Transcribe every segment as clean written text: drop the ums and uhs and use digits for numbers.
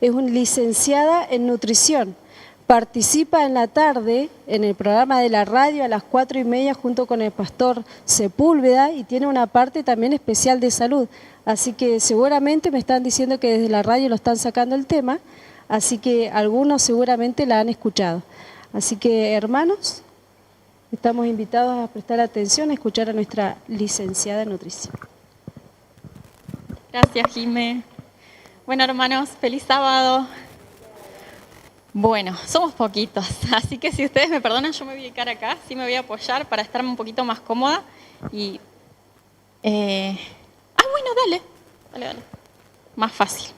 es una licenciada en nutrición. Participa en la tarde en el programa de la radio a las 4:30 junto con el pastor Sepúlveda y tiene una parte también especial de salud. Así que seguramente me están diciendo que desde la radio lo están sacando el tema, así que algunos seguramente la han escuchado. Así que, hermanos, estamos invitados a prestar atención, a escuchar a nuestra licenciada en nutrición. Gracias, Jimé. Bueno, hermanos, feliz sábado. Bueno, somos poquitos, así que si ustedes me perdonan, yo me voy a quedar acá, sí me voy a apoyar para estarme un poquito más cómoda. Y, bueno, dale. Más fácil.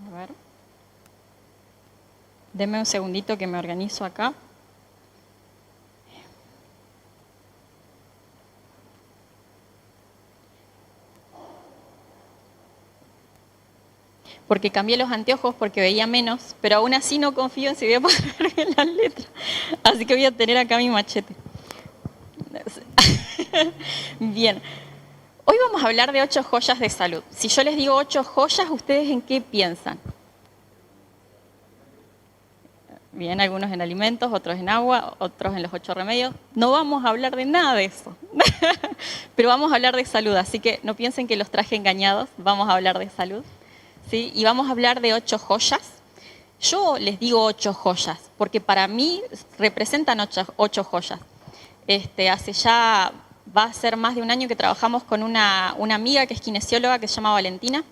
A ver. Denme un segundito que me organizo acá. Porque cambié los anteojos porque veía menos, pero aún así no confío en si voy a poder ver bien las letras. Así que voy a tener acá mi machete. Bien. Hoy vamos a hablar de 8 joyas de salud. Si yo les digo 8 joyas, ¿ustedes en qué piensan? Bien, algunos en alimentos, otros en agua, otros en los 8 remedios. No vamos a hablar de nada de eso, pero vamos a hablar de salud, así que no piensen que los traje engañados, vamos a hablar de salud. ¿Sí? Y vamos a hablar de 8 joyas. Yo les digo 8 joyas, porque para mí representan 8 joyas. Hace ya, va a ser más de un año que trabajamos con una amiga que es kinesióloga, que se llama Valentina.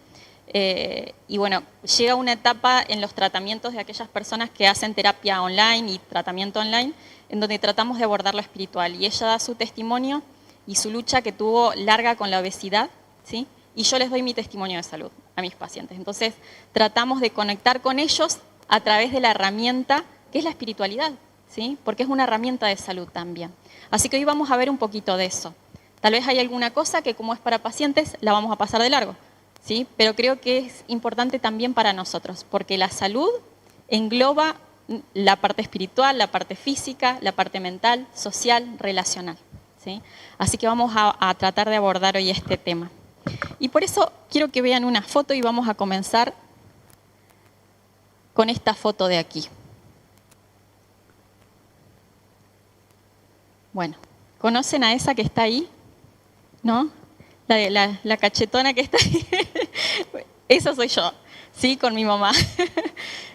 Y bueno, llega una etapa en los tratamientos de aquellas personas que hacen terapia online y tratamiento online, en donde tratamos de abordar lo espiritual. Y ella da su testimonio y su lucha que tuvo larga con la obesidad, ¿sí? Y yo les doy mi testimonio de salud a mis pacientes. Entonces, tratamos de conectar con ellos a través de la herramienta que es la espiritualidad, ¿sí? Porque es una herramienta de salud también. Así que hoy vamos a ver un poquito de eso. Tal vez hay alguna cosa que, como es para pacientes, la vamos a pasar de largo, ¿sí? Pero creo que es importante también para nosotros, porque la salud engloba la parte espiritual, la parte física, la parte mental, social, relacional, ¿sí? Así que vamos a tratar de abordar hoy este tema. Y por eso quiero que vean una foto y vamos a comenzar con esta foto de aquí. Bueno, ¿conocen a esa que está ahí? ¿No? La cachetona que está ahí. Esa soy yo, ¿sí? Con mi mamá.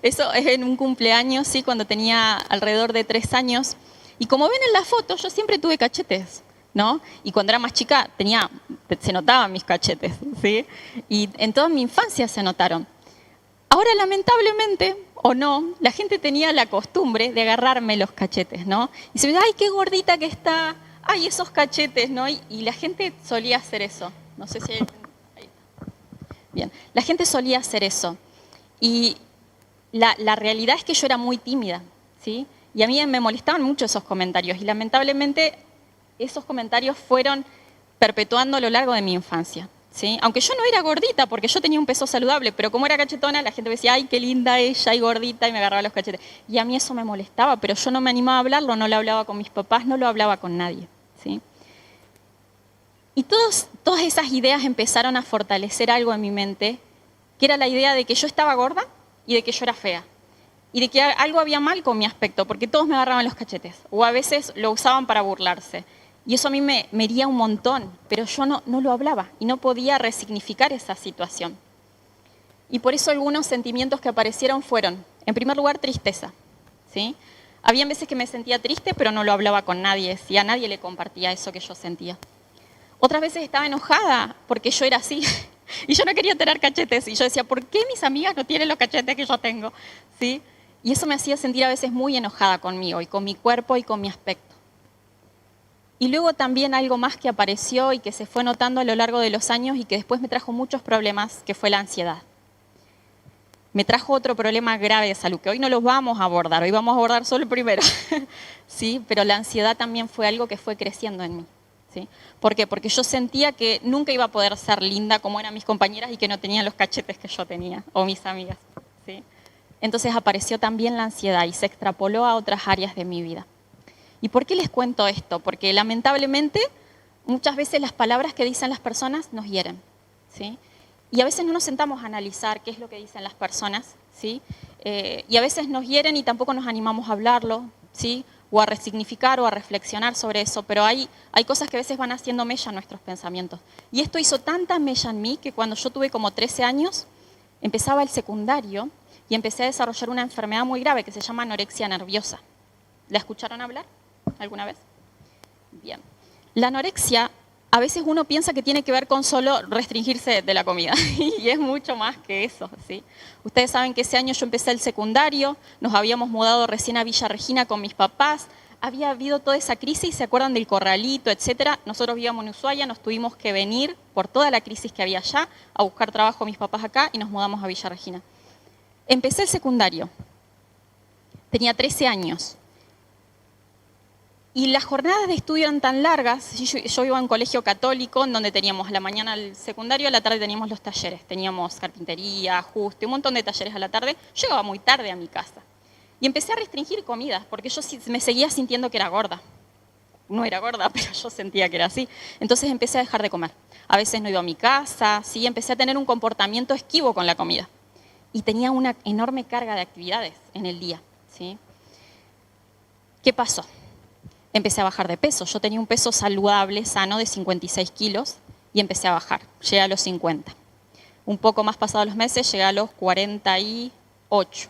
Eso es en un cumpleaños, ¿sí? Cuando tenía alrededor de 3 años. Y como ven en la foto, yo siempre tuve cachetes, ¿no? Y cuando era más chica se notaban mis cachetes, ¿sí? Y en toda mi infancia se notaron. Ahora, lamentablemente, o no, la gente tenía la costumbre de agarrarme los cachetes, ¿no? Y se me decía, ¡ay, qué gordita que está! ¡Ay, esos cachetes!, ¿no? Y la gente solía hacer eso. No sé si hay... Ahí está. Bien, la gente solía hacer eso. Y la realidad es que yo era muy tímida, ¿sí? Y a mí me molestaban mucho esos comentarios. Y lamentablemente esos comentarios fueron perpetuando a lo largo de mi infancia, ¿sí? Aunque yo no era gordita, porque yo tenía un peso saludable, pero como era cachetona, la gente me decía, ¡ay, qué linda ella, y gordita! Y me agarraba los cachetes. Y a mí eso me molestaba, pero yo no me animaba a hablarlo, no lo hablaba con mis papás, no lo hablaba con nadie, ¿sí? Y todas esas ideas empezaron a fortalecer algo en mi mente, que era la idea de que yo estaba gorda y de que yo era fea. Y de que algo había mal con mi aspecto, porque todos me agarraban los cachetes, o a veces lo usaban para burlarse. Y eso a mí me hería un montón, pero yo no lo hablaba y no podía resignificar esa situación. Y por eso algunos sentimientos que aparecieron fueron, en primer lugar, tristeza, ¿sí? Había veces que me sentía triste, pero no lo hablaba con nadie, ¿sí? A nadie le compartía eso que yo sentía. Otras veces estaba enojada porque yo era así y yo no quería tener cachetes. Y yo decía, ¿por qué mis amigas no tienen los cachetes que yo tengo? ¿Sí? Y eso me hacía sentir a veces muy enojada conmigo y con mi cuerpo y con mi aspecto. Y luego también algo más que apareció y que se fue notando a lo largo de los años y que después me trajo muchos problemas, que fue la ansiedad. Me trajo otro problema grave de salud, que hoy no los vamos a abordar, hoy vamos a abordar solo el primero. ¿Sí? Pero la ansiedad también fue algo que fue creciendo en mí. ¿Sí? ¿Por qué? Porque yo sentía que nunca iba a poder ser linda como eran mis compañeras y que no tenían los cachetes que yo tenía, o mis amigas. ¿Sí? Entonces apareció también la ansiedad y se extrapoló a otras áreas de mi vida. ¿Y por qué les cuento esto? Porque lamentablemente muchas veces las palabras que dicen las personas nos hieren, ¿sí? Y a veces no nos sentamos a analizar qué es lo que dicen las personas, ¿sí? Y a veces nos hieren y tampoco nos animamos a hablarlo, ¿sí? O a resignificar o a reflexionar sobre eso, pero hay cosas que a veces van haciendo mella en nuestros pensamientos. Y esto hizo tanta mella en mí que cuando yo tuve como 13 años, empezaba el secundario y empecé a desarrollar una enfermedad muy grave que se llama anorexia nerviosa. ¿La escucharon hablar alguna vez? Bien. La anorexia, a veces uno piensa que tiene que ver con solo restringirse de la comida, y es mucho más que eso, ¿sí? Ustedes saben que ese año yo empecé el secundario, nos habíamos mudado recién a Villa Regina con mis papás, había habido toda esa crisis, ¿se acuerdan del corralito, etcétera? Nosotros vivíamos en Ushuaia, nos tuvimos que venir por toda la crisis que había allá, a buscar trabajo mis papás acá, y nos mudamos a Villa Regina. Empecé el secundario, tenía 13 años. Y las jornadas de estudio eran tan largas, yo iba a un colegio católico en donde teníamos a la mañana el secundario, a la tarde teníamos los talleres, teníamos carpintería, ajuste, un montón de talleres a la tarde. Yo llegaba muy tarde a mi casa y empecé a restringir comidas porque yo me seguía sintiendo que era gorda. No era gorda, pero yo sentía que era así. Entonces empecé a dejar de comer. A veces no iba a mi casa, ¿sí? Empecé a tener un comportamiento esquivo con la comida. Y tenía una enorme carga de actividades en el día, ¿sí? ¿Qué pasó? Empecé a bajar de peso. Yo tenía un peso saludable, sano, de 56 kilos y empecé a bajar. Llegué a los 50. Un poco más pasados los meses, llegué a los 48.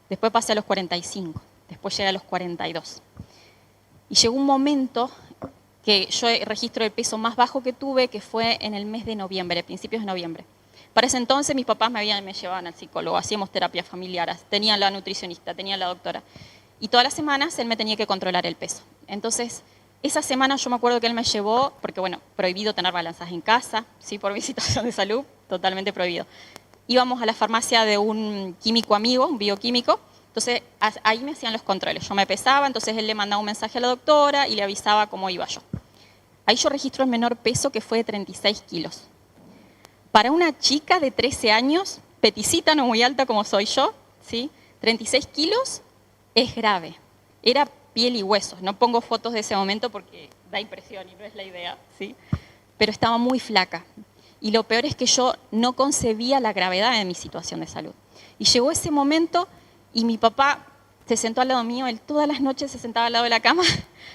Después pasé a los 45. Después llegué a los 42. Y llegó un momento que yo registro el peso más bajo que tuve, que fue en el mes de noviembre, principios de noviembre. Para ese entonces mis papás me llevaban al psicólogo, hacíamos terapia familiar, tenía la nutricionista, tenía la doctora. Y todas las semanas él me tenía que controlar el peso. Entonces, esa semana yo me acuerdo que él me llevó, porque bueno, prohibido tener balanzas en casa, ¿sí? Por mi situación de salud, totalmente prohibido. Íbamos a la farmacia de un químico amigo, un bioquímico, entonces ahí me hacían los controles. Yo me pesaba, entonces él le mandaba un mensaje a la doctora y le avisaba cómo iba yo. Ahí yo registro el menor peso, que fue de 36 kilos. Para una chica de 13 años, peticita, no muy alta como soy yo, ¿sí? 36 kilos es grave. Era piel y huesos. No pongo fotos de ese momento porque da impresión y no es la idea, ¿sí? Pero estaba muy flaca. Y lo peor es que yo no concebía la gravedad de mi situación de salud. Y llegó ese momento y mi papá se sentó al lado mío, él todas las noches se sentaba al lado de la cama,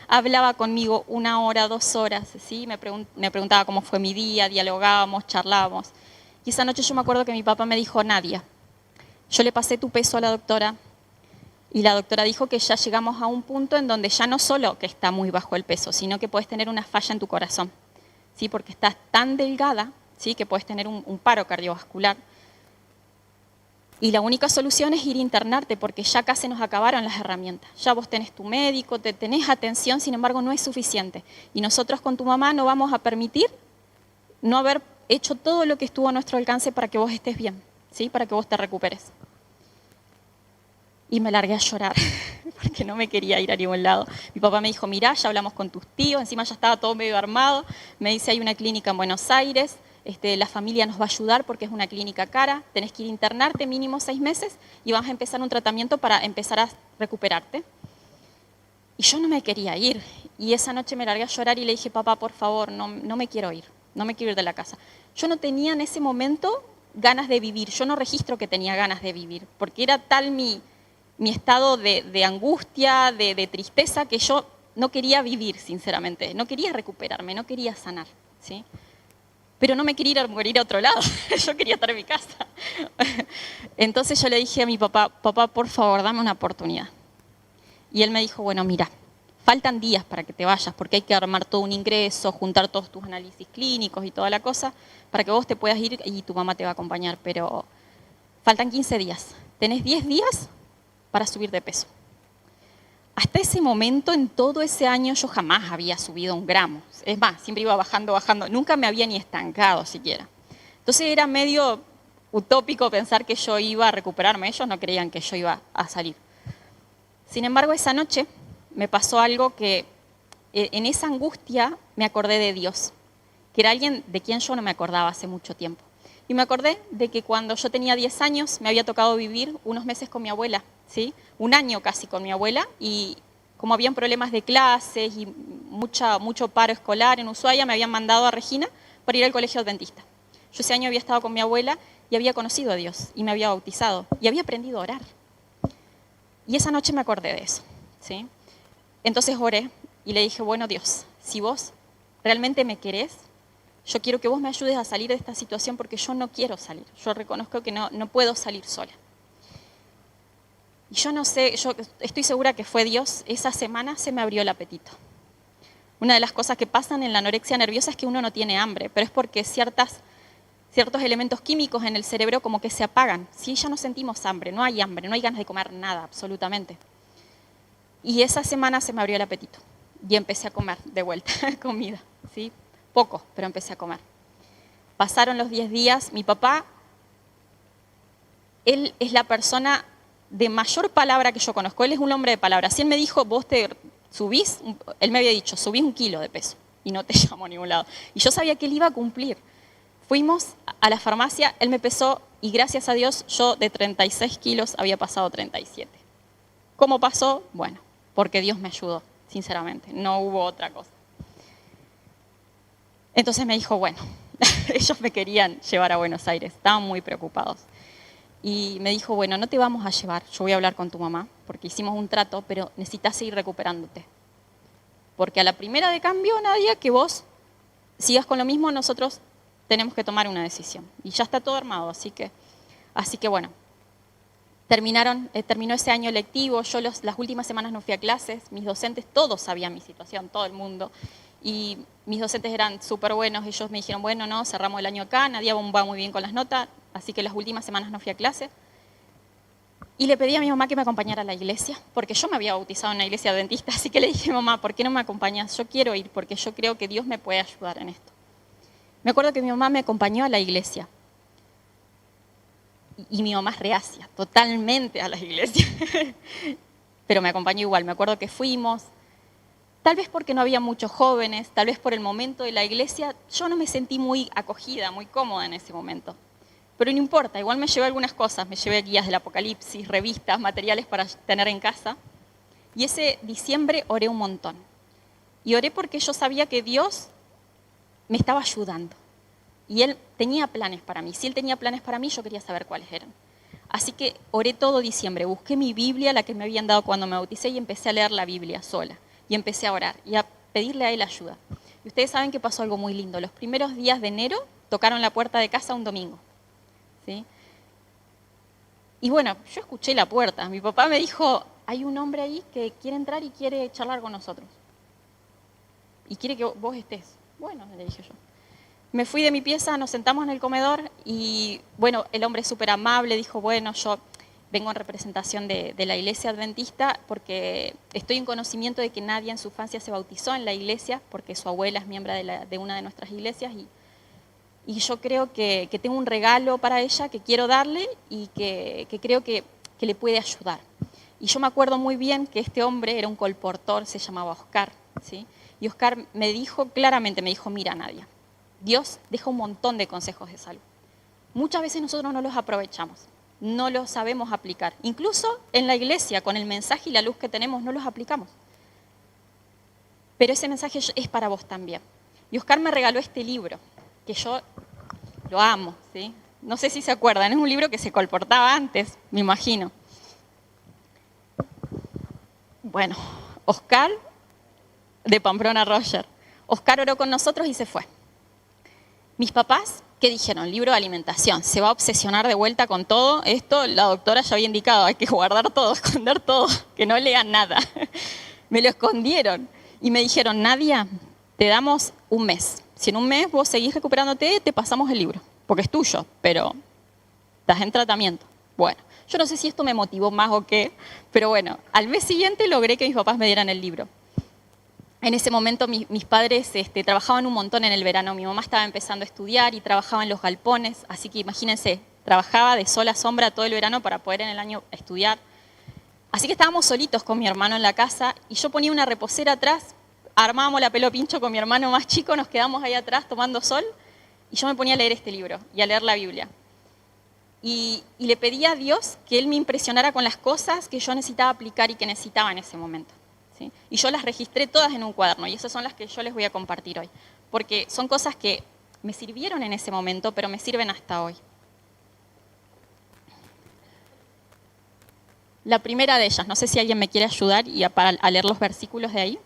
hablaba conmigo 1 hora, 2 horas, ¿sí? Me preguntaba cómo fue mi día, dialogábamos, charlábamos. Y esa noche yo me acuerdo que mi papá me dijo: Nadia, yo le pasé tu peso a la doctora, y la doctora dijo que ya llegamos a un punto en donde ya no solo que está muy bajo el peso, sino que puedes tener una falla en tu corazón, ¿sí? Porque estás tan delgada, ¿sí? Que puedes tener un paro cardiovascular. Y la única solución es ir a internarte, porque ya casi nos acabaron las herramientas. Ya vos tenés tu médico, tenés atención, sin embargo no es suficiente. Y nosotros con tu mamá no vamos a permitir no haber hecho todo lo que estuvo a nuestro alcance para que vos estés bien, ¿sí? Para que vos te recuperes. Y me largué a llorar, porque no me quería ir a ningún lado. Mi papá me dijo: mirá, ya hablamos con tus tíos, encima ya estaba todo medio armado. Me dice: hay una clínica en Buenos Aires, la familia nos va a ayudar porque es una clínica cara, tenés que ir a internarte mínimo 6 meses y vas a empezar un tratamiento para empezar a recuperarte. Y yo no me quería ir. Y esa noche me largué a llorar y le dije: papá, por favor, no me quiero ir, no me quiero ir de la casa. Yo no tenía en ese momento ganas de vivir, yo no registro que tenía ganas de vivir, porque era tal mi estado de angustia, de tristeza, que yo no quería vivir, sinceramente. No quería recuperarme, no quería sanar, ¿sí? Pero no me quería ir a morir a otro lado. Yo quería estar en mi casa. Entonces yo le dije a mi papá: papá, por favor, dame una oportunidad. Y él me dijo: bueno, mira, faltan días para que te vayas, porque hay que armar todo un ingreso, juntar todos tus análisis clínicos y toda la cosa, para que vos te puedas ir y tu mamá te va a acompañar. Pero faltan 15 días. Tenés 10 días para subir de peso. Hasta ese momento, en todo ese año, yo jamás había subido 1 gramo. Es más, siempre iba bajando, nunca me había ni estancado siquiera. Entonces era medio utópico pensar que yo iba a recuperarme, ellos no creían que yo iba a salir. Sin embargo, esa noche me pasó algo que en esa angustia me acordé de Dios, que era alguien de quien yo no me acordaba hace mucho tiempo. Y me acordé de que cuando yo tenía 10 años me había tocado vivir unos meses con mi abuela, ¿sí? 1 año casi con mi abuela, y como habían problemas de clases y mucho paro escolar en Ushuaia, me habían mandado a Regina para ir al colegio adventista. Yo ese año había estado con mi abuela y había conocido a Dios y me había bautizado y había aprendido a orar. Y esa noche me acordé de eso, ¿sí? Entonces oré y le dije, bueno, Dios, si vos realmente me querés, yo quiero que vos me ayudes a salir de esta situación porque yo no quiero salir. Yo reconozco que no puedo salir sola. Y yo no sé, yo estoy segura que fue Dios, esa semana se me abrió el apetito. Una de las cosas que pasan en la anorexia nerviosa es que uno no tiene hambre, pero es porque ciertos elementos químicos en el cerebro como que se apagan. Si ya no sentimos hambre, no hay ganas de comer nada, absolutamente. Y esa semana se me abrió el apetito y empecé a comer de vuelta comida, ¿sí? Poco, pero empecé a comer. Pasaron los 10 días, mi papá, él es la persona de mayor palabra que yo conozco, él es un hombre de palabra. Si él me dijo, vos te subís, él me había dicho, subís 1 kilo de peso y no te llamo a ningún lado. Y yo sabía que él iba a cumplir. Fuimos a la farmacia, él me pesó y gracias a Dios yo de 36 kilos había pasado 37. ¿Cómo pasó? Bueno, porque Dios me ayudó, sinceramente, no hubo otra cosa. Entonces me dijo, bueno, ellos me querían llevar a Buenos Aires, estaban muy preocupados. Y me dijo, bueno, no te vamos a llevar, yo voy a hablar con tu mamá, porque hicimos un trato, pero necesitas seguir recuperándote. Porque a la primera de cambio, Nadia, que vos sigas con lo mismo, nosotros tenemos que tomar una decisión. Y ya está todo armado, así que bueno. Terminó ese año lectivo, yo las últimas semanas no fui a clases, mis docentes, todos sabían mi situación, todo el mundo. Y mis docentes eran súper buenos, ellos me dijeron, bueno, no, cerramos el año acá, Nadia va muy bien con las notas, así que las últimas semanas no fui a clase. Y le pedí a mi mamá que me acompañara a la iglesia, porque yo me había bautizado en una iglesia adventista, así que le dije, mamá, ¿por qué no me acompañas? Yo quiero ir, porque yo creo que Dios me puede ayudar en esto. Me acuerdo que mi mamá me acompañó a la iglesia. Y mi mamá es reacia, totalmente a la iglesia. Pero me acompañó igual, me acuerdo que fuimos. Tal vez porque no había muchos jóvenes, tal vez por el momento de la iglesia, yo no me sentí muy acogida, muy cómoda en ese momento. Pero no importa, igual me llevé algunas cosas, me llevé guías del Apocalipsis, revistas, materiales para tener en casa. Y ese diciembre oré un montón. Y oré porque yo sabía que Dios me estaba ayudando. Y Él tenía planes para mí. Si Él tenía planes para mí, yo quería saber cuáles eran. Así que oré todo diciembre, busqué mi Biblia, la que me habían dado cuando me bauticé, y empecé a leer la Biblia sola. Y empecé a orar y a pedirle a Él ayuda. Y ustedes saben que pasó algo muy lindo. Los primeros días de enero tocaron la puerta de casa un domingo, ¿sí? Y bueno, yo escuché la puerta. Mi papá me dijo, hay un hombre ahí que quiere entrar y quiere charlar con nosotros. Y quiere que vos estés. Bueno, le dije yo. Me fui de mi pieza, nos sentamos en el comedor y, bueno, el hombre súper amable dijo, bueno, yo vengo en representación de la iglesia adventista porque estoy en conocimiento de que Nadia en su infancia se bautizó en la iglesia porque su abuela es miembro de una de nuestras iglesias y yo creo que tengo un regalo para ella que quiero darle y que creo que le puede ayudar. Y yo me acuerdo muy bien que este hombre era un colportor, se llamaba Oscar, ¿sí? Y Oscar me dijo claramente, me dijo, mira Nadia, Dios deja un montón de consejos de salud. Muchas veces nosotros no los aprovechamos, no los sabemos aplicar. Incluso en la iglesia, con el mensaje y la luz que tenemos, no los aplicamos. Pero ese mensaje es para vos también. Y Oscar me regaló este libro, que yo lo amo, ¿sí? No sé si se acuerdan, es un libro que se colportaba antes, me imagino. Bueno, Oscar de Pamplona Roger. Oscar oró con nosotros y se fue. Mis papás, ¿qué dijeron? Libro de alimentación, se va a obsesionar de vuelta con todo. Esto la doctora ya había indicado, hay que guardar todo, esconder todo, que no lean nada. Me lo escondieron y me dijeron, Nadia, te damos un mes. Si en un mes vos seguís recuperándote, te pasamos el libro, porque es tuyo, pero estás en tratamiento. Bueno, yo no sé si esto me motivó más o qué, pero bueno, al mes siguiente logré que mis papás me dieran el libro. En ese momento mis padres trabajaban un montón en el verano. Mi mamá estaba empezando a estudiar y trabajaba en los galpones, así que imagínense, trabajaba de sol a sombra todo el verano para poder en el año estudiar. Así que estábamos solitos con mi hermano en la casa y yo ponía una reposera atrás, armábamos la pelo pincho con mi hermano más chico, nos quedamos ahí atrás tomando sol y yo me ponía a leer este libro y a leer la Biblia. Y le pedía a Dios que Él me impresionara con las cosas que yo necesitaba aplicar y que necesitaba en ese momento, ¿sí? ¿sí? Y yo las registré todas en un cuaderno y esas son las que yo les voy a compartir hoy. Porque son cosas que me sirvieron en ese momento, pero me sirven hasta hoy. La primera de ellas, no sé si alguien me quiere ayudar a leer los versículos de ahí.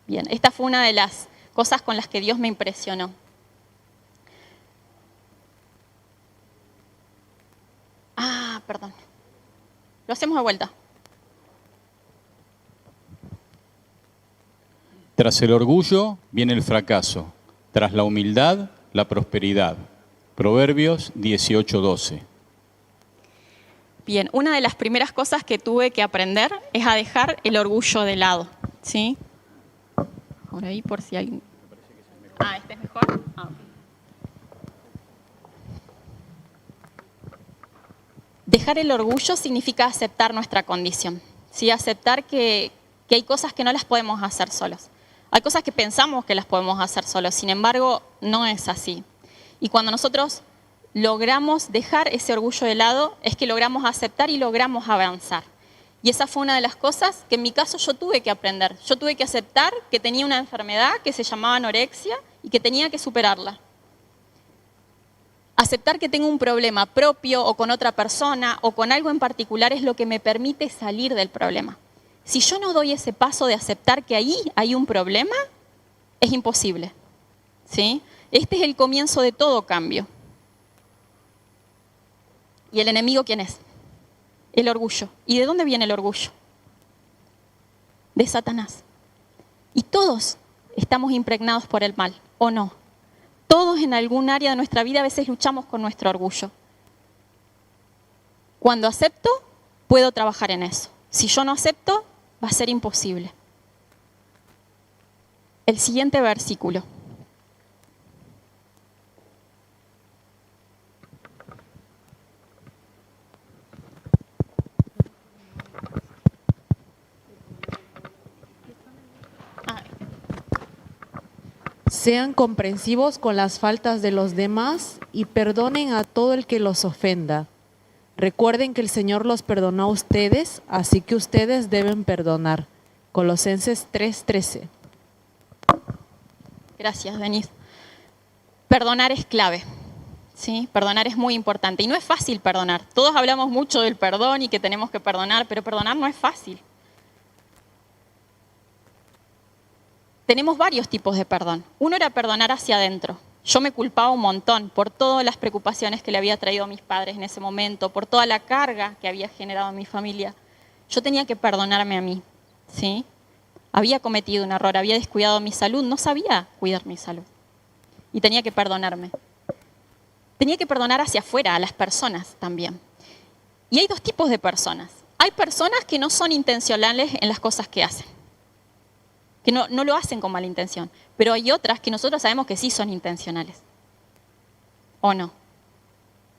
Bien, esta fue una de las cosas con las que Dios me impresionó. Perdón. Lo hacemos de vuelta. Tras el orgullo viene el fracaso, tras la humildad, la prosperidad. Proverbios 18:12. Bien, una de las primeras cosas que tuve que aprender es a dejar el orgullo de lado, ¿sí? Por ahí, por si alguien... ¿este es mejor? Ok. Dejar el orgullo significa aceptar nuestra condición, ¿sí? Aceptar que hay cosas que no las podemos hacer solos. Hay cosas que pensamos que las podemos hacer solos, sin embargo, no es así. Y cuando nosotros logramos dejar ese orgullo de lado, es que logramos aceptar y logramos avanzar. Y esa fue una de las cosas que en mi caso yo tuve que aprender. Yo tuve que aceptar que tenía una enfermedad que se llamaba anorexia y que tenía que superarla. Aceptar que tengo un problema propio o con otra persona o con algo en particular es lo que me permite salir del problema. Si yo no doy ese paso de aceptar que ahí hay un problema, es imposible, ¿sí? Este es el comienzo de todo cambio. ¿Y el enemigo quién es? El orgullo. ¿Y de dónde viene el orgullo? De Satanás. Y todos estamos impregnados por el mal, ¿o no? Todos en algún área de nuestra vida a veces luchamos con nuestro orgullo. Cuando acepto, puedo trabajar en eso. Si yo no acepto, va a ser imposible. El siguiente versículo. Sean comprensivos con las faltas de los demás y perdonen a todo el que los ofenda. Recuerden que el Señor los perdonó a ustedes, así que ustedes deben perdonar. Colosenses 3:13. Gracias, Denise. Perdonar es clave, ¿sí? Perdonar es muy importante. Y no es fácil perdonar. Todos hablamos mucho del perdón y que tenemos que perdonar, pero perdonar no es fácil. Tenemos varios tipos de perdón. Uno era perdonar hacia adentro. Yo me culpaba un montón por todas las preocupaciones que le había traído a mis padres en ese momento, por toda la carga que había generado en mi familia. Yo tenía que perdonarme a mí, ¿sí? Había cometido un error, había descuidado mi salud, no sabía cuidar mi salud. Y tenía que perdonarme. Tenía que perdonar hacia afuera, a las personas también. Y hay dos tipos de personas. Hay personas que no son intencionales en las cosas que hacen, que no lo hacen con mala intención, pero hay otras que nosotros sabemos que sí son intencionales. ¿O no?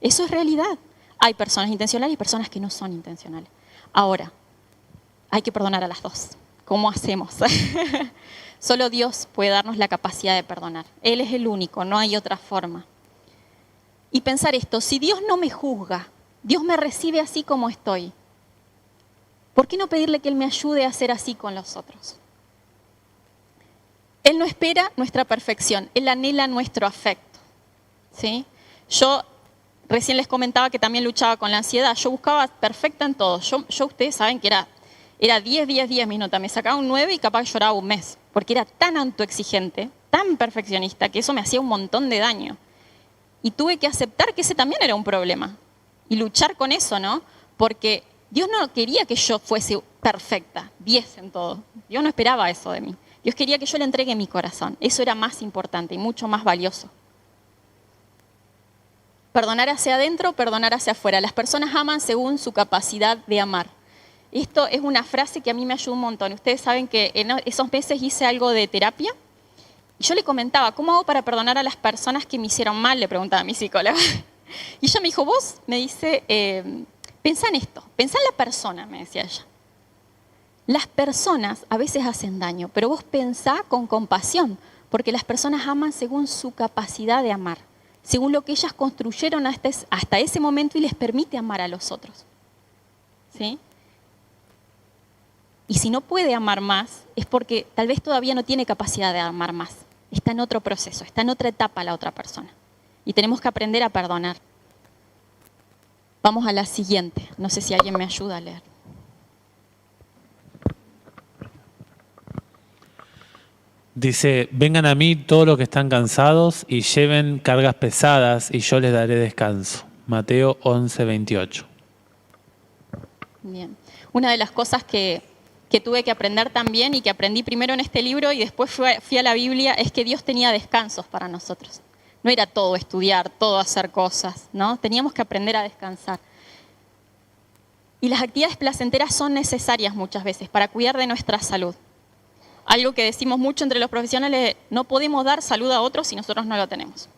Eso es realidad. Hay personas intencionales y personas que no son intencionales. Ahora, hay que perdonar a las dos. ¿Cómo hacemos? Solo Dios puede darnos la capacidad de perdonar. Él es el único, no hay otra forma. Y pensar esto, si Dios no me juzga, Dios me recibe así como estoy, ¿por qué no pedirle que Él me ayude a ser así con los otros? Él no espera nuestra perfección, Él anhela nuestro afecto, ¿sí? Yo recién les comentaba que también luchaba con la ansiedad. Yo buscaba perfecta en todo. Yo ustedes saben que era 10 mi nota. Me sacaba un 9 y capaz lloraba un mes, porque era tan autoexigente, tan perfeccionista, que eso me hacía un montón de daño. Y tuve que aceptar que ese también era un problema y luchar con eso, ¿no? Porque Dios no quería que yo fuese perfecta, 10 en todo. Dios no esperaba eso de mí. Dios quería que yo le entregue mi corazón. Eso era más importante y mucho más valioso. Perdonar hacia adentro, perdonar hacia afuera. Las personas aman según su capacidad de amar. Esto es una frase que a mí me ayudó un montón. Ustedes saben que en esos meses hice algo de terapia. Y yo le comentaba, ¿cómo hago para perdonar a las personas que me hicieron mal? Le preguntaba a mi psicóloga. Y ella me dijo, vos, me dice, pensá en esto, pensá en la persona, me decía ella. Las personas a veces hacen daño, pero vos pensá con compasión, porque las personas aman según su capacidad de amar. según lo que ellas construyeron hasta ese momento y les permite amar a los otros. ¿Sí? Y si no puede amar más, es porque tal vez todavía no tiene capacidad de amar más. Está en otro proceso, está en otra etapa la otra persona. Y tenemos que aprender a perdonar. Vamos a la siguiente. No sé si alguien me ayuda a leer. Dice, vengan a mí todos los que están cansados y lleven cargas pesadas y yo les daré descanso. Mateo 11:28. Bien. Una de las cosas que tuve que aprender también y que aprendí primero en este libro y después fui a la Biblia es que Dios tenía descansos para nosotros. No era todo estudiar, todo hacer cosas, ¿no? Teníamos que aprender a descansar. Y las actividades placenteras son necesarias muchas veces para cuidar de nuestra salud. Algo que decimos mucho entre los profesionales es, no podemos dar salud a otros si nosotros no lo tenemos.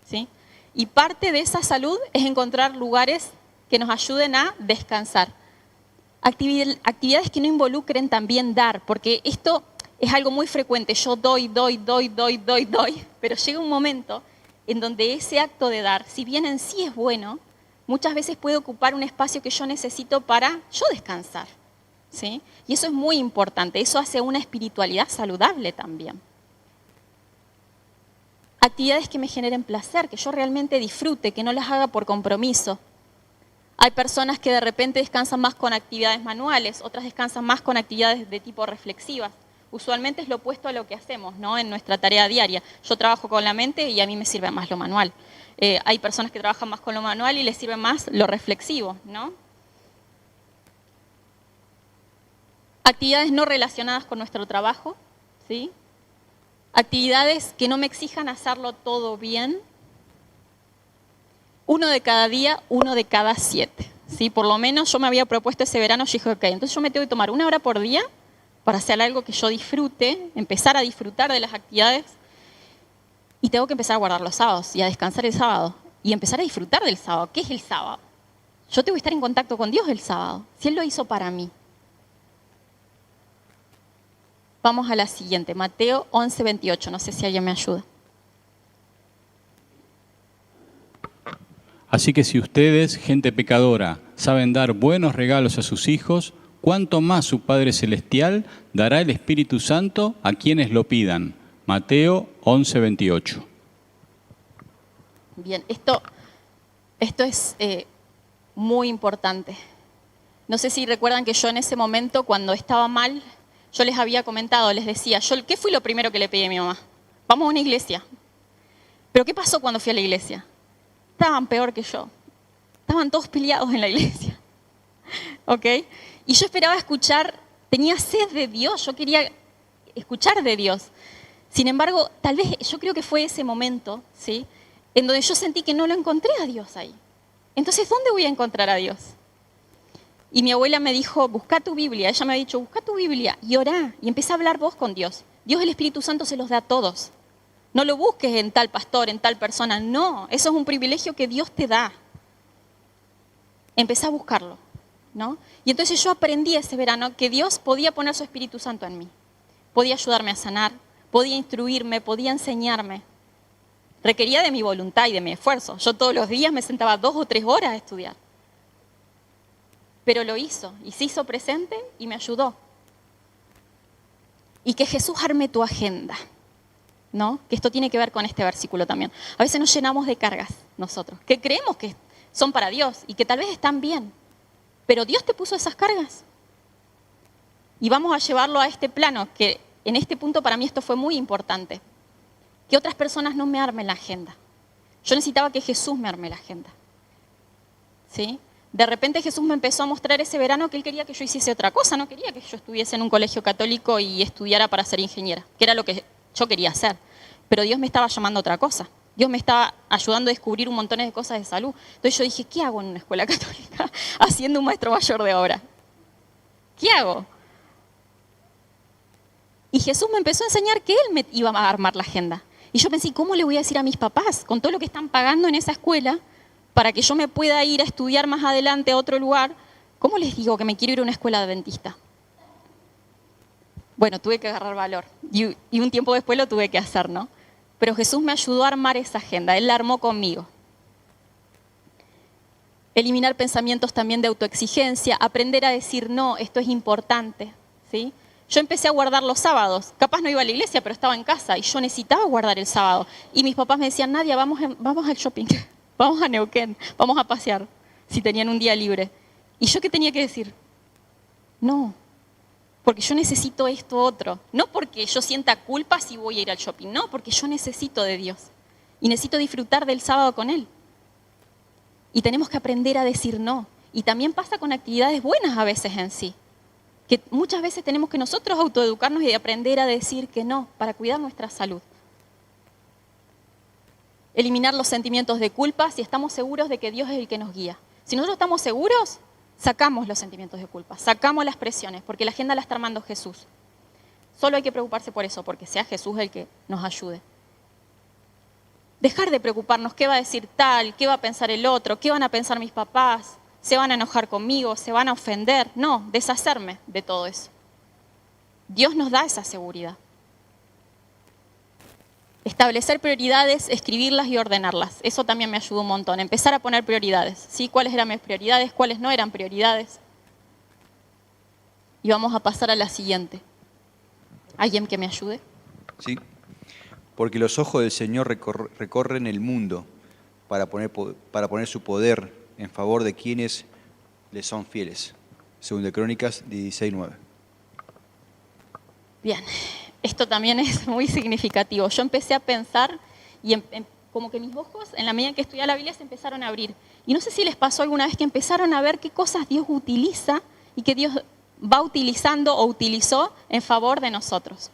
¿Sí? Y parte de esa salud es encontrar lugares que nos ayuden a descansar. Actividades que no involucren también dar, porque esto es algo muy frecuente. Yo doy, pero llega un momento en donde ese acto de dar, si bien en sí es bueno, muchas veces puede ocupar un espacio que yo necesito para yo descansar. ¿Sí? Y eso es muy importante, eso hace una espiritualidad saludable también. Actividades que me generen placer, que yo realmente disfrute, que no las haga por compromiso. Hay personas que de repente descansan más con actividades manuales, otras descansan más con actividades de tipo reflexivas. Usualmente es lo opuesto a lo que hacemos, ¿no? En nuestra tarea diaria. Yo trabajo con la mente y a mí me sirve más lo manual. Hay personas que trabajan más con lo manual y les sirve más lo reflexivo, ¿no? Actividades no relacionadas con nuestro trabajo, ¿sí? Actividades que no me exijan hacerlo todo bien. 1 de cada día, 1 de cada 7. ¿Sí? Por lo menos yo me había propuesto ese verano, yo dije, ok, entonces yo me tengo que tomar 1 hora por día para hacer algo que yo disfrute, empezar a disfrutar de las actividades y tengo que empezar a guardar los sábados y a descansar el sábado y empezar a disfrutar del sábado. ¿Qué es el sábado? Yo tengo que estar en contacto con Dios el sábado, si Él lo hizo para mí. Vamos a la siguiente, Mateo 11:28, no sé si alguien me ayuda. Así que si ustedes, gente pecadora, saben dar buenos regalos a sus hijos, ¿cuánto más su Padre Celestial dará el Espíritu Santo a quienes lo pidan? Mateo 11:28. Bien, esto es muy importante. No sé si recuerdan que yo en ese momento, cuando estaba mal, yo les había comentado, les decía, ¿qué fue lo primero que le pedí a mi mamá? Vamos a una iglesia. ¿Pero qué pasó cuando fui a la iglesia? Estaban peor que yo. Estaban todos peleados en la iglesia. ¿Ok? Y yo esperaba escuchar, tenía sed de Dios, yo quería escuchar de Dios. Sin embargo, tal vez yo creo que fue ese momento, ¿sí?, en donde yo sentí que no lo encontré a Dios ahí. Entonces, ¿dónde voy a encontrar a Dios? Y mi abuela me dijo, busca tu Biblia. Ella me ha dicho, busca tu Biblia y orá. Y empecé a hablar vos con Dios. Dios, el Espíritu Santo se los da a todos. No lo busques en tal pastor, en tal persona. No, eso es un privilegio que Dios te da. Empecé a buscarlo, ¿no? Y entonces yo aprendí ese verano que Dios podía poner su Espíritu Santo en mí. Podía ayudarme a sanar, podía instruirme, podía enseñarme. Requería de mi voluntad y de mi esfuerzo. Yo todos los días me sentaba 2 o 3 horas a estudiar. Pero lo hizo, y se hizo presente y me ayudó. Y que Jesús arme tu agenda, ¿no? Que esto tiene que ver con este versículo también. A veces nos llenamos de cargas nosotros, que creemos que son para Dios y que tal vez están bien, pero Dios te puso esas cargas. Y vamos a llevarlo a este plano, que en este punto para mí esto fue muy importante. Que otras personas no me armen la agenda. Yo necesitaba que Jesús me arme la agenda. ¿Sí? De repente Jesús me empezó a mostrar ese verano que Él quería que yo hiciese otra cosa. No quería que yo estuviese en un colegio católico y estudiara para ser ingeniera, que era lo que yo quería hacer. Pero Dios me estaba llamando a otra cosa. Dios me estaba ayudando a descubrir un montón de cosas de salud. Entonces yo dije, ¿qué hago en una escuela católica haciendo un maestro mayor de obra? ¿Qué hago? Y Jesús me empezó a enseñar que Él me iba a armar la agenda. Y yo pensé, ¿cómo le voy a decir a mis papás, con todo lo que están pagando en esa escuela, para que yo me pueda ir a estudiar más adelante a otro lugar? ¿Cómo les digo que me quiero ir a una escuela adventista? Bueno, tuve que agarrar valor. Y un tiempo después lo tuve que hacer, ¿no? pero Jesús me ayudó a armar esa agenda, Él la armó conmigo. Eliminar pensamientos también de autoexigencia, aprender a decir no, esto es importante, ¿sí? Yo empecé a guardar los sábados, capaz no iba a la iglesia, pero estaba en casa y yo necesitaba guardar el sábado. Y mis papás me decían, Nadia, vamos al shopping, vamos a Neuquén, vamos a pasear, si tenían un día libre. ¿Y yo qué tenía que decir? No, porque yo necesito esto otro. No porque yo sienta culpa si voy a ir al shopping, no, porque yo necesito de Dios. Y necesito disfrutar del sábado con Él. Y tenemos que aprender a decir no. Y también pasa con actividades buenas a veces en sí. Que muchas veces tenemos que nosotros autoeducarnos y aprender a decir que no, para cuidar nuestra salud. Eliminar los sentimientos de culpa si estamos seguros de que Dios es el que nos guía. Si nosotros estamos seguros, sacamos los sentimientos de culpa, sacamos las presiones, porque la agenda la está armando Jesús. Solo hay que preocuparse por eso, porque sea Jesús el que nos ayude. Dejar de preocuparnos qué va a decir tal, qué va a pensar el otro, qué van a pensar mis papás, se van a enojar conmigo, se van a ofender. No, deshacerme de todo eso. Dios nos da esa seguridad. Establecer prioridades, escribirlas y ordenarlas. Eso también me ayudó un montón. Empezar a poner prioridades, ¿sí? ¿Cuáles eran mis prioridades? ¿Cuáles no eran prioridades? Y vamos a pasar a la siguiente. ¿Alguien que me ayude? Sí. Porque los ojos del Señor recorren el mundo para poner su poder en favor de quienes le son fieles. Según de Crónicas 16:9. Bien, esto también es muy significativo. Yo empecé a pensar y como que mis ojos, en la medida en que estudiaba la Biblia, se empezaron a abrir. Y no sé si les pasó alguna vez que empezaron a ver qué cosas Dios utiliza y que Dios va utilizando o utilizó en favor de nosotros.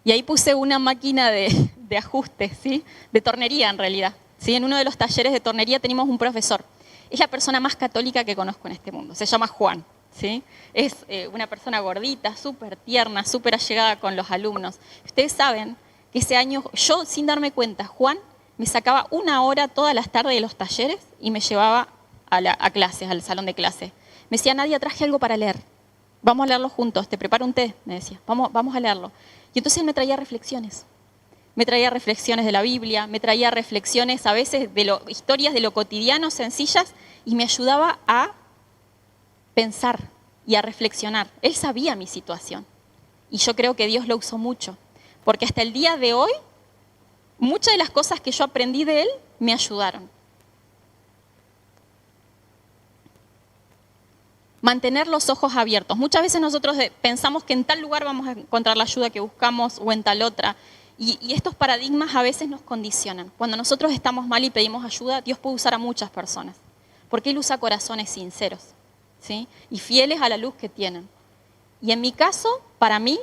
Y ahí puse una máquina de ajuste, ¿sí? De tornería en realidad. ¿Sí? En uno de los talleres de tornería teníamos un profesor. Es la persona más católica que conozco en este mundo. Se llama Juan. ¿Sí? Es una persona gordita, súper tierna, súper allegada con los alumnos. Ustedes saben que ese año, yo sin darme cuenta, Juan me sacaba 1 hora todas las tardes de los talleres y me llevaba a clases, al salón de clases. Me decía, Nadia, traje algo para leer. Vamos a leerlo juntos, te preparo un té, me decía. Vamos a leerlo. Y entonces él me traía reflexiones. Me traía reflexiones de la Biblia, me traía reflexiones a veces historias de lo cotidiano, sencillas, y me ayudaba a pensar y a reflexionar. Él sabía mi situación. Y yo creo que Dios lo usó mucho. Porque hasta el día de hoy, muchas de las cosas que yo aprendí de Él me ayudaron. Mantener los ojos abiertos. Muchas veces nosotros pensamos que en tal lugar vamos a encontrar la ayuda que buscamos o en tal otra. Y estos paradigmas a veces nos condicionan. Cuando nosotros estamos mal y pedimos ayuda, Dios puede usar a muchas personas. Porque Él usa corazones sinceros, ¿sí? Y fieles a la luz que tienen. Y en mi caso, para mí,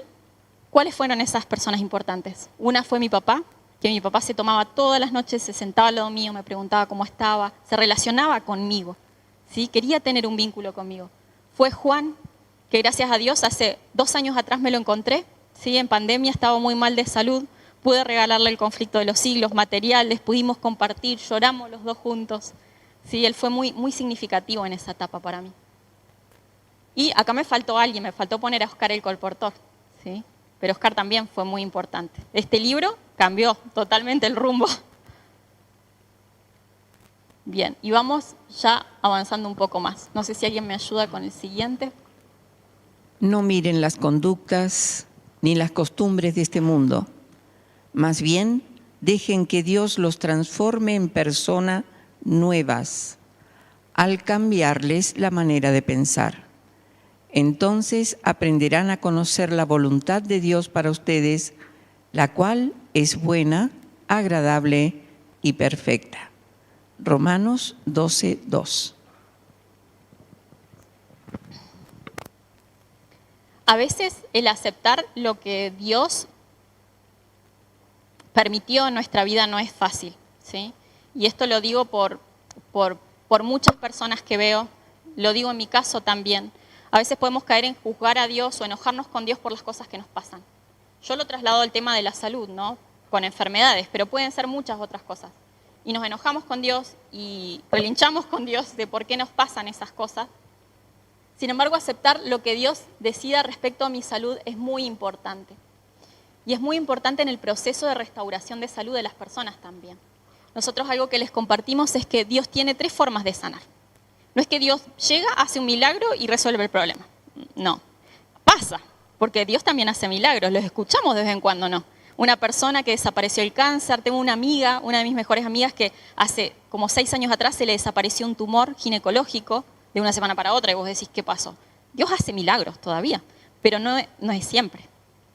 ¿cuáles fueron esas personas importantes? Una fue mi papá, que mi papá se tomaba todas las noches, se sentaba al lado mío, me preguntaba cómo estaba, se relacionaba conmigo, ¿sí? Quería tener un vínculo conmigo. Fue Juan, que gracias a Dios hace 2 años atrás me lo encontré, ¿sí? En pandemia estaba muy mal de salud, pude regalarle El conflicto de los siglos, materiales, pudimos compartir, lloramos los dos juntos. ¿Sí? Él fue muy, muy significativo en esa etapa para mí. Y acá me faltó alguien, me faltó poner a Oscar el colportor, ¿sí? Pero Oscar también fue muy importante. Este libro cambió totalmente el rumbo. Bien, y vamos ya avanzando un poco más. No sé si alguien me ayuda con el siguiente. No miren las conductas ni las costumbres de este mundo. Más bien, dejen que Dios los transforme en personas nuevas al cambiarles la manera de pensar. Entonces aprenderán a conocer la voluntad de Dios para ustedes, la cual es buena, agradable y perfecta. Romanos 12:2. A veces el aceptar lo que Dios permitió en nuestra vida no es fácil, ¿sí? Y esto lo digo por muchas personas que veo, lo digo en mi caso también. A veces podemos caer en juzgar a Dios o enojarnos con Dios por las cosas que nos pasan. Yo lo traslado al tema de la salud, ¿no? Con enfermedades, pero pueden ser muchas otras cosas. Y nos enojamos con Dios y relinchamos con Dios de por qué nos pasan esas cosas. Sin embargo, aceptar lo que Dios decida respecto a mi salud es muy importante. Y es muy importante en el proceso de restauración de salud de las personas también. Nosotros algo que les compartimos es que Dios tiene 3 formas de sanar. No es que Dios llega, hace un milagro y resuelve el problema. No, pasa, porque Dios también hace milagros, los escuchamos de vez en cuando, ¿no? Una persona que desapareció el cáncer, tengo una amiga, una de mis mejores amigas que hace como 6 años atrás se le desapareció un tumor ginecológico de una semana para otra y vos decís, ¿qué pasó? Dios hace milagros todavía, pero no es siempre,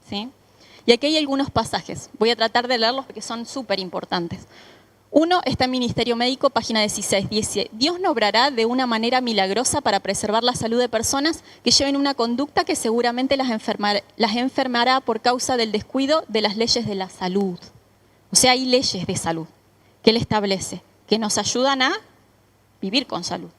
¿sí? Y aquí hay algunos pasajes, voy a tratar de leerlos porque son súper importantes. Uno está en Ministerio Médico, página 16, dice, Dios no obrará de una manera milagrosa para preservar la salud de personas que lleven una conducta que seguramente las enfermará por causa del descuido de las leyes de la salud. O sea, hay leyes de salud que Él establece, que nos ayudan a vivir con salud.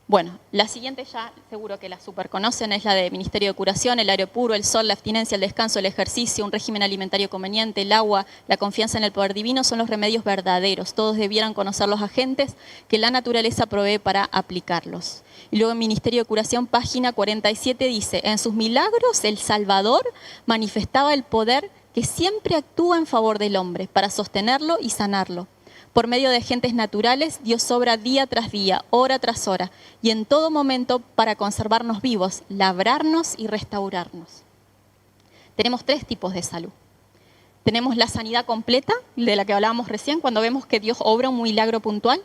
Bueno, la siguiente ya seguro que la super conocen, es la de Ministerio de Curación, el aire puro, el sol, la abstinencia, el descanso, el ejercicio, un régimen alimentario conveniente, el agua, la confianza en el poder divino son los remedios verdaderos. Todos debieran conocer los agentes que la naturaleza provee para aplicarlos. Y luego en Ministerio de Curación, página 47, dice, en sus milagros el Salvador manifestaba el poder que siempre actúa en favor del hombre para sostenerlo y sanarlo. Por medio de agentes naturales, Dios obra día tras día, hora tras hora, y en todo momento para conservarnos vivos, labrarnos y restaurarnos. Tenemos 3 tipos de salud. Tenemos la sanidad completa, de la que hablábamos recién, cuando vemos que Dios obra un milagro puntual.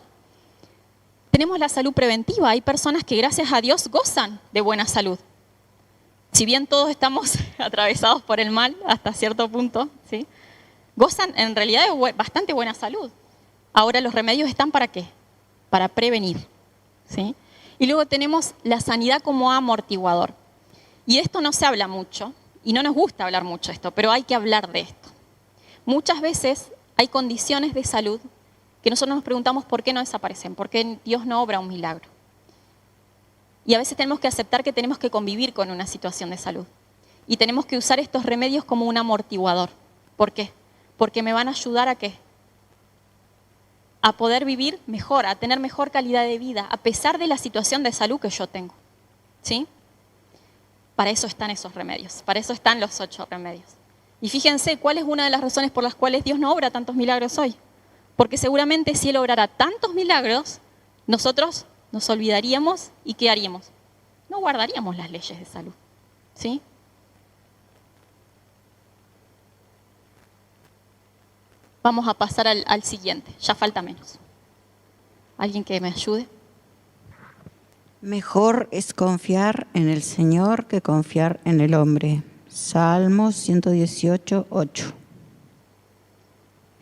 Tenemos la salud preventiva. Hay personas que gracias a Dios gozan de buena salud. Si bien todos estamos atravesados por el mal hasta cierto punto, ¿sí? Gozan en realidad de bastante buena salud. Ahora los remedios están ¿para qué? Para prevenir, ¿sí? Y luego tenemos la sanidad como amortiguador. Y de esto no se habla mucho, y no nos gusta hablar mucho de esto, pero hay que hablar de esto. Muchas veces hay condiciones de salud que nosotros nos preguntamos por qué no desaparecen, por qué Dios no obra un milagro. Y a veces tenemos que aceptar que tenemos que convivir con una situación de salud. Y tenemos que usar estos remedios como un amortiguador. ¿Por qué? Porque me van a ayudar a ¿qué? A poder vivir mejor, a tener mejor calidad de vida, a pesar de la situación de salud que yo tengo, ¿sí? Para eso están esos remedios, para eso están los 8 remedios. Y fíjense, ¿cuál es una de las razones por las cuales Dios no obra tantos milagros hoy? Porque seguramente si Él obrara tantos milagros, nosotros nos olvidaríamos y ¿qué haríamos? No guardaríamos las leyes de salud, ¿sí? Vamos a pasar al siguiente, ya falta menos. ¿Alguien que me ayude? Mejor es confiar en el Señor que confiar en el hombre. Salmos 118, 8.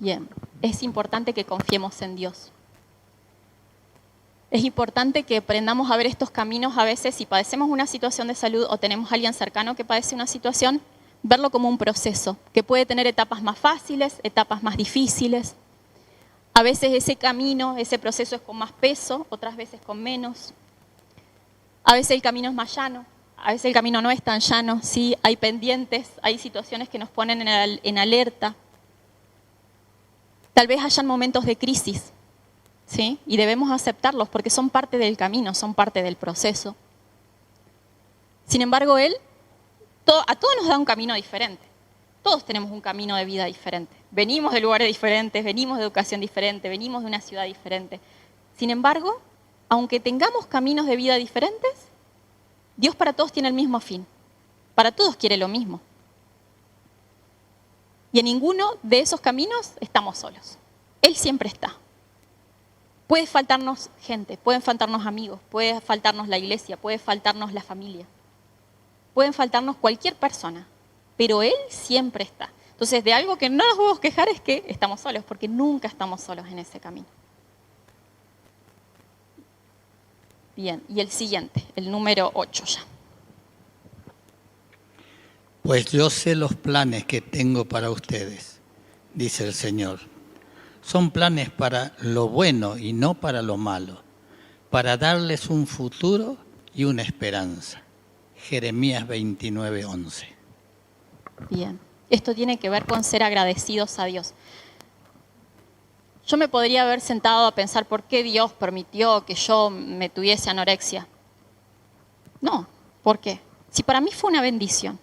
Bien, es importante que confiemos en Dios. Es importante que aprendamos a ver estos caminos a veces si padecemos una situación de salud o tenemos a alguien cercano que padece una situación, verlo como un proceso, que puede tener etapas más fáciles, etapas más difíciles. A veces ese camino, ese proceso es con más peso, otras veces con menos. A veces el camino es más llano, a veces el camino no es tan llano, sí, hay pendientes, hay situaciones que nos ponen en alerta. Tal vez hayan momentos de crisis, ¿sí? Y debemos aceptarlos porque son parte del camino, son parte del proceso. Sin embargo, Él a todos nos da un camino diferente. Todos tenemos un camino de vida diferente. Venimos de lugares diferentes, venimos de educación diferente, venimos de una ciudad diferente. Sin embargo, aunque tengamos caminos de vida diferentes, Dios para todos tiene el mismo fin. Para todos quiere lo mismo. Y en ninguno de esos caminos estamos solos. Él siempre está. Puede faltarnos gente, pueden faltarnos amigos, puede faltarnos la iglesia, puede faltarnos la familia. Pueden faltarnos cualquier persona, pero Él siempre está. Entonces, de algo que no nos podemos quejar es que estamos solos, porque nunca estamos solos en ese camino. Bien, y el siguiente, el número 8 ya. Pues yo sé los planes que tengo para ustedes, dice el Señor. Son planes para lo bueno y no para lo malo, para darles un futuro y una esperanza. Jeremías 29, 11. Bien, esto tiene que ver con ser agradecidos a Dios. Yo me podría haber sentado a pensar por qué Dios permitió que yo me tuviese anorexia. No, ¿por qué? Si para mí fue una bendición.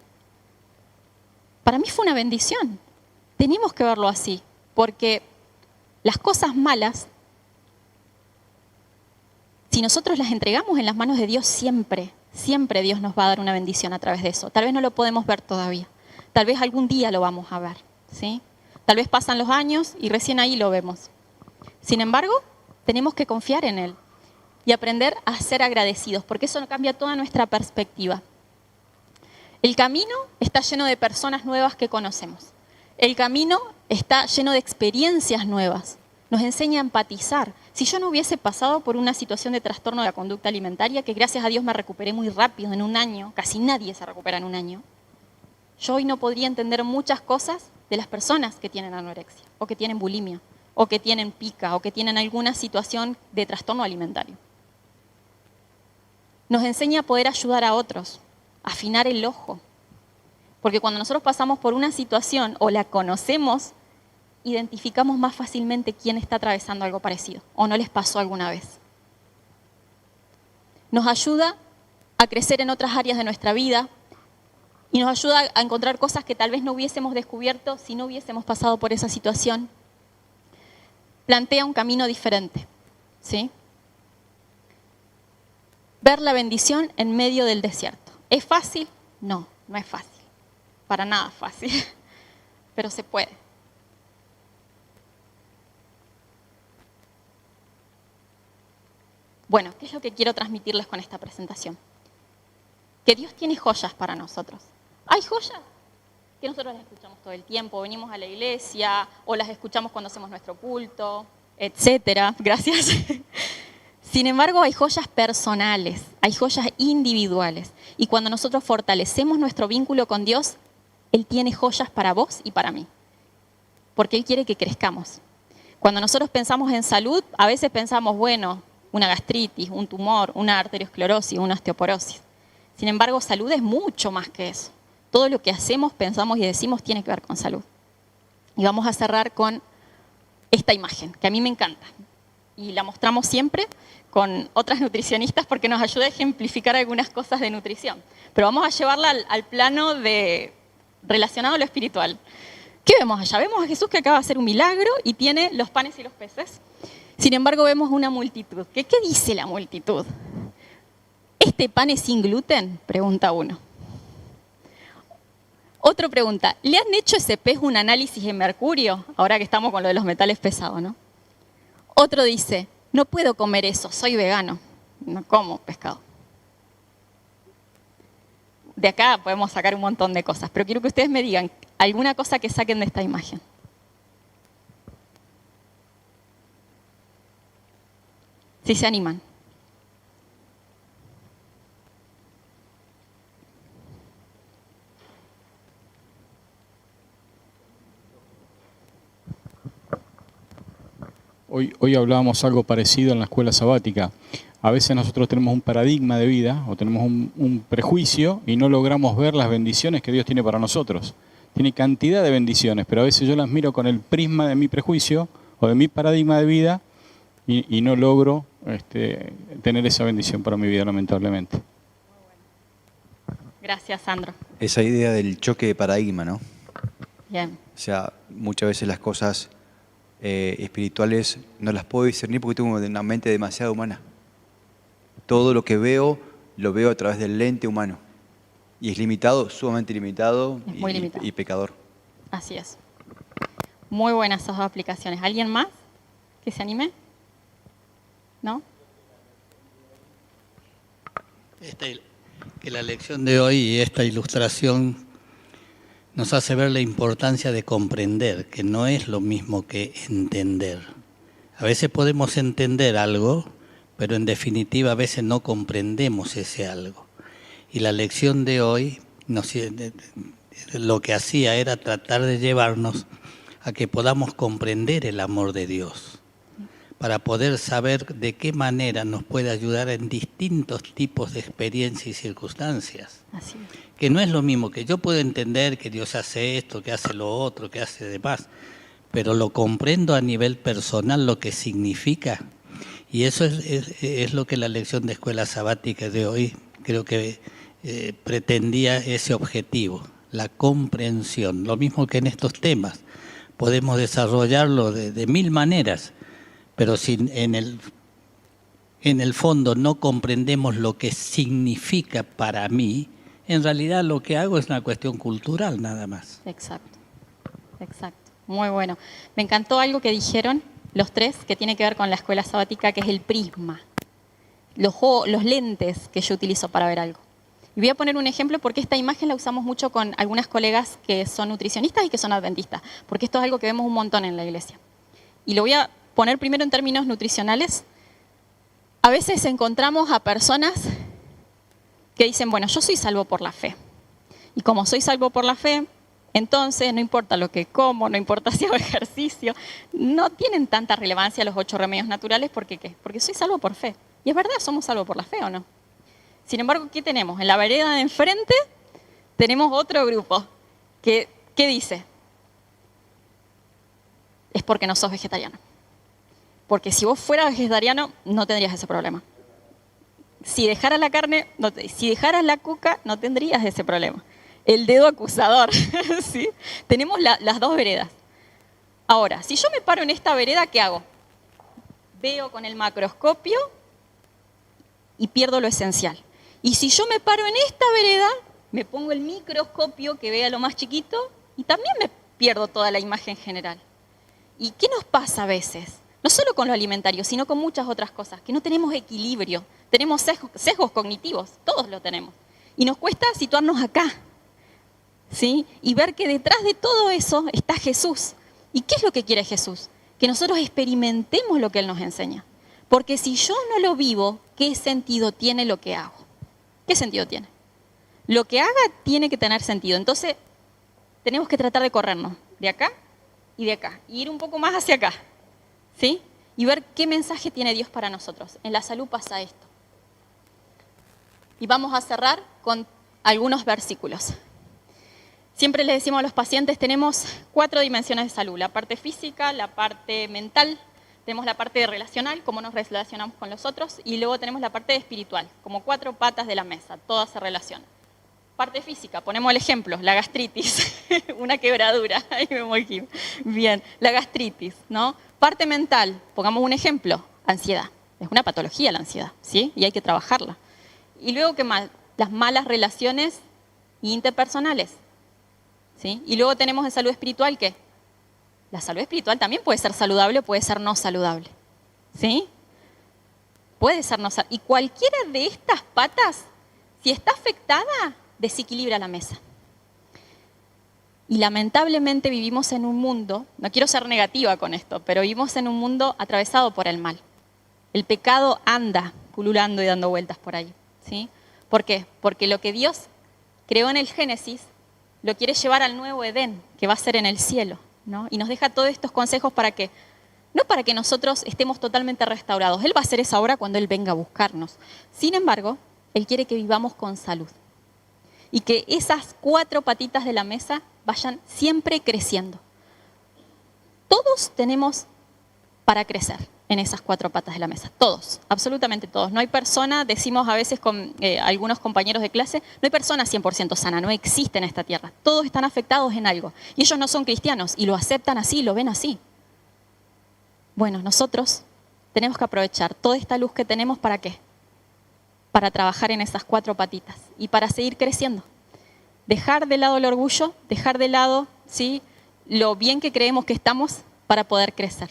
para mí fue una bendición. Tenemos que verlo así, porque las cosas malas, si nosotros las entregamos en las manos de Dios, siempre Dios nos va a dar una bendición a través de eso. Tal vez no lo podemos ver todavía. Tal vez algún día lo vamos a ver, ¿sí? Tal vez pasan los años y recién ahí lo vemos. Sin embargo, tenemos que confiar en Él y aprender a ser agradecidos, porque eso cambia toda nuestra perspectiva. El camino está lleno de personas nuevas que conocemos. El camino está lleno de experiencias nuevas. Nos enseña a empatizar. Si yo no hubiese pasado por una situación de trastorno de la conducta alimentaria, que gracias a Dios me recuperé muy rápido, en un año, casi nadie se recupera en un año, yo hoy no podría entender muchas cosas de las personas que tienen anorexia, o que tienen bulimia, o que tienen pica, o que tienen alguna situación de trastorno alimentario. Nos enseña a poder ayudar a otros, a afinar el ojo. Porque cuando nosotros pasamos por una situación o la conocemos, identificamos más fácilmente quién está atravesando algo parecido o no les pasó alguna vez. Nos ayuda a crecer en otras áreas de nuestra vida y nos ayuda a encontrar cosas que tal vez no hubiésemos descubierto si no hubiésemos pasado por esa situación. Plantea un camino diferente, ¿sí? Ver la bendición en medio del desierto. ¿Es fácil? No, no es fácil. Para nada fácil, pero se puede. Bueno, ¿qué es lo que quiero transmitirles con esta presentación? Que Dios tiene joyas para nosotros. Hay joyas que nosotros las escuchamos todo el tiempo, venimos a la iglesia o las escuchamos cuando hacemos nuestro culto, etcétera. Gracias. Sin embargo, hay joyas personales, hay joyas individuales. Y cuando nosotros fortalecemos nuestro vínculo con Dios, Él tiene joyas para vos y para mí. Porque Él quiere que crezcamos. Cuando nosotros pensamos en salud, a veces pensamos, bueno, una gastritis, un tumor, una arteriosclerosis, una osteoporosis. Sin embargo, salud es mucho más que eso. Todo lo que hacemos, pensamos y decimos tiene que ver con salud. Y vamos a cerrar con esta imagen, que a mí me encanta. Y la mostramos siempre con otras nutricionistas porque nos ayuda a ejemplificar algunas cosas de nutrición. Pero vamos a llevarla al plano relacionado a lo espiritual. ¿Qué vemos allá? Vemos a Jesús que acaba de hacer un milagro y tiene los panes y los peces. Sin embargo, vemos una multitud. ¿Qué dice la multitud? ¿Este pan es sin gluten? Pregunta uno. Otro pregunta, ¿le han hecho ese pez un análisis de mercurio? Ahora que estamos con lo de los metales pesados, ¿no? Otro dice, no puedo comer eso, soy vegano, no como pescado. De acá podemos sacar un montón de cosas, pero quiero que ustedes me digan alguna cosa que saquen de esta imagen. Si se animan. Hoy hablábamos algo parecido en la escuela sabática. A veces nosotros tenemos un paradigma de vida o tenemos un prejuicio y no logramos ver las bendiciones que Dios tiene para nosotros. Tiene cantidad de bendiciones, pero a veces yo las miro con el prisma de mi prejuicio o de mi paradigma de vida y no logro tener esa bendición para mi vida, lamentablemente. Gracias, Sandro. Esa idea del choque de paradigma, ¿no? Bien. O sea, muchas veces las cosas espirituales no las puedo discernir porque tengo una mente demasiado humana. Todo lo que veo, lo veo a través del lente humano. Y es limitado, sumamente limitado, muy limitado. Y pecador. Así es. Muy buenas esas aplicaciones. ¿Alguien más que se anime? ¿No? Que la lección de hoy y esta ilustración nos hace ver la importancia de comprender, que no es lo mismo que entender. A veces podemos entender algo, pero en definitiva a veces no comprendemos ese algo. Y la lección de hoy lo que hacía era tratar de llevarnos a que podamos comprender el amor de Dios, para poder saber de qué manera nos puede ayudar en distintos tipos de experiencias y circunstancias. Así es. Que no es lo mismo, que yo puedo entender que Dios hace esto, que hace lo otro, que hace demás, pero lo comprendo a nivel personal lo que significa. Y eso es lo que la lección de escuela sabática de hoy creo que pretendía ese objetivo, la comprensión. Lo mismo que en estos temas. Podemos desarrollarlo de mil maneras, pero si en el fondo no comprendemos lo que significa para mí, en realidad lo que hago es una cuestión cultural nada más. Exacto, exacto. Muy bueno. Me encantó algo que dijeron los tres, que tiene que ver con la escuela sabática, que es el prisma. Los lentes que yo utilizo para ver algo. Y voy a poner un ejemplo porque esta imagen la usamos mucho con algunas colegas que son nutricionistas y que son adventistas, porque esto es algo que vemos un montón en la iglesia. Y lo voy a poner primero en términos nutricionales. A veces encontramos a personas que dicen, bueno, yo soy salvo por la fe. Y como soy salvo por la fe, entonces no importa lo que como, no importa si hago ejercicio, no tienen tanta relevancia los 8 remedios naturales, ¿por qué? Porque soy salvo por fe. Y es verdad, somos salvos por la fe, ¿o no? Sin embargo, ¿qué tenemos? En la vereda de enfrente tenemos otro grupo que dice, es porque no sos vegetariano. Porque si vos fueras vegetariano, no tendrías ese problema. Si dejaras la carne, si dejaras la cuca, no tendrías ese problema. El dedo acusador, ¿sí? Tenemos las dos veredas. Ahora, si yo me paro en esta vereda, ¿qué hago? Veo con el macroscopio y pierdo lo esencial. Y si yo me paro en esta vereda, me pongo el microscopio que vea lo más chiquito y también me pierdo toda la imagen general. ¿Y qué nos pasa a veces? No solo con lo alimentario, sino con muchas otras cosas, que no tenemos equilibrio, tenemos sesgos cognitivos, todos lo tenemos. Y nos cuesta situarnos acá, ¿sí? Y ver que detrás de todo eso está Jesús. ¿Y qué es lo que quiere Jesús? Que nosotros experimentemos lo que Él nos enseña. Porque si yo no lo vivo, ¿qué sentido tiene lo que hago? ¿Qué sentido tiene? Lo que haga tiene que tener sentido. Entonces, tenemos que tratar de corrernos de acá y de acá. Y ir un poco más hacia acá, ¿sí? Y ver qué mensaje tiene Dios para nosotros. En la salud pasa esto. Y vamos a cerrar con algunos versículos. Siempre les decimos a los pacientes, tenemos 4 dimensiones de salud. La parte física, la parte mental, tenemos la parte relacional, cómo nos relacionamos con los otros, y luego tenemos la parte espiritual, como 4 patas de la mesa, todas se relacionan. Parte física, ponemos el ejemplo, la gastritis, una quebradura, ahí me voy aquí. Bien, la gastritis, ¿no? Parte mental, pongamos un ejemplo, ansiedad. Es una patología la ansiedad, ¿sí? Y hay que trabajarla. Y luego, ¿qué más? Las malas relaciones interpersonales, ¿sí? Y luego tenemos en salud espiritual, ¿qué? La salud espiritual también puede ser saludable o puede ser no saludable, ¿sí? Puede ser no saludable. Y cualquiera de estas patas, si está afectada, desequilibra la mesa. Y lamentablemente vivimos en un mundo, no quiero ser negativa con esto, pero vivimos en un mundo atravesado por el mal. El pecado anda pululando y dando vueltas por ahí, ¿sí? ¿Por qué? Porque lo que Dios creó en el Génesis lo quiere llevar al nuevo Edén, que va a ser en el cielo, ¿no? Y nos deja todos estos consejos para que, no para que nosotros estemos totalmente restaurados. Él va a hacer esa obra cuando Él venga a buscarnos. Sin embargo, Él quiere que vivamos con salud. Y que esas 4 patitas de la mesa vayan siempre creciendo. Todos tenemos para crecer en esas 4 patas de la mesa. Todos, absolutamente todos. No hay persona, decimos a veces con algunos compañeros de clase, no hay persona 100% sana, no existe en esta tierra. Todos están afectados en algo. Y ellos no son cristianos y lo aceptan así, lo ven así. Bueno, nosotros tenemos que aprovechar toda esta luz que tenemos, ¿para qué? Para trabajar en esas 4 patitas y para seguir creciendo. Dejar de lado el orgullo, dejar de lado, ¿sí?, lo bien que creemos que estamos para poder crecer.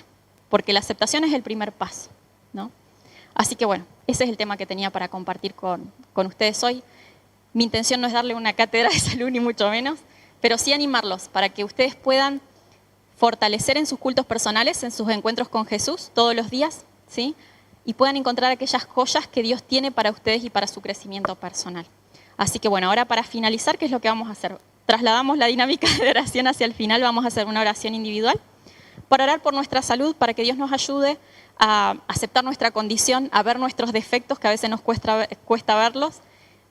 Porque la aceptación es el primer paso, ¿no? Así que bueno, ese es el tema que tenía para compartir con ustedes hoy. Mi intención no es darle una cátedra de salud ni mucho menos, pero sí animarlos para que ustedes puedan fortalecer en sus cultos personales, en sus encuentros con Jesús todos los días, ¿sí?, y puedan encontrar aquellas joyas que Dios tiene para ustedes y para su crecimiento personal. Así que bueno, ahora para finalizar, ¿qué es lo que vamos a hacer? Trasladamos la dinámica de oración hacia el final, vamos a hacer una oración individual para orar por nuestra salud, para que Dios nos ayude a aceptar nuestra condición, a ver nuestros defectos, que a veces nos cuesta verlos,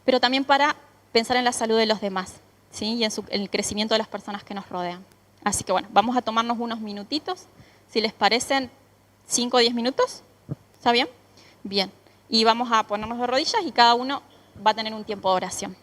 pero también para pensar en la salud de los demás, ¿sí?, y en el crecimiento de las personas que nos rodean. Así que bueno, vamos a tomarnos unos minutitos, si les parecen 5 o 10 minutos. ¿Está bien? Bien. Y vamos a ponernos de rodillas y cada uno va a tener un tiempo de oración.